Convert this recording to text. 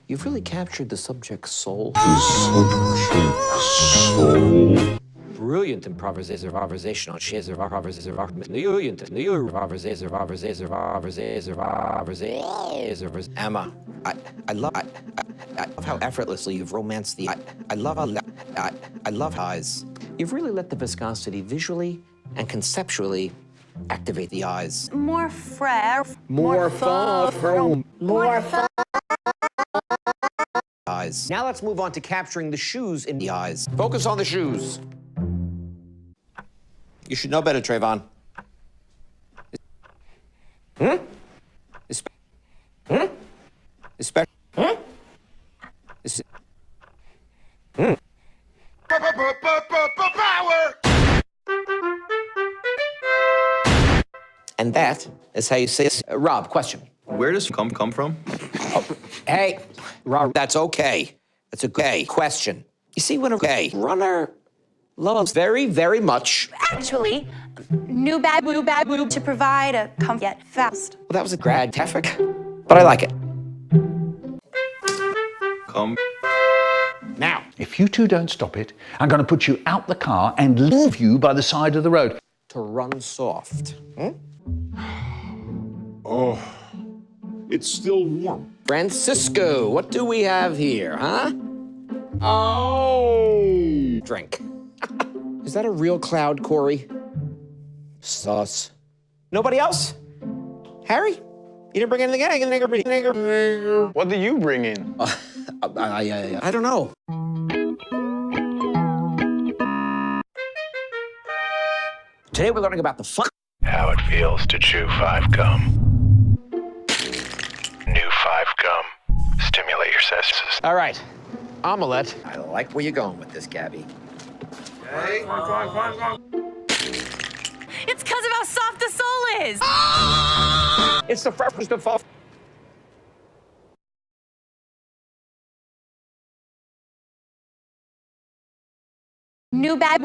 You've really captured the subject's soul. Brilliant improvisation on shares of Emma, I love how effortlessly you've romanced the I love eyes. You've really let the viscosity visually and conceptually activate the eyes. More frere. More fun. More fun. Eyes. Now let's move on to capturing the shoes in the eyes. Focus on the shoes. You should know better, Trayvon. Power! And that is how you say it. Rob, question. Where does come from? Oh, hey, Rob, that's okay. That's a good question. You see, when a runner loves very, very much. Actually, new bad to provide a comfort yet fast. Well, that was a grad-tific, but I like it. Come. Now. If you two don't stop it, I'm going to put you out the car and leave you by the side of the road. To run soft. Oh, it's still warm. Francisco, what do we have here, huh? Oh! Drink. Is that a real cloud, Corey? Sus. Nobody else? Harry? You didn't bring anything? What do you bring in? I don't know. Today we're learning about the fun. How it feels to chew 5 gum. New 5 gum. Stimulate your senses. All right, omelette. I like where you're going with this, Gabby. Hey. It's because of how soft the soul is. It's the first of fall. New bad.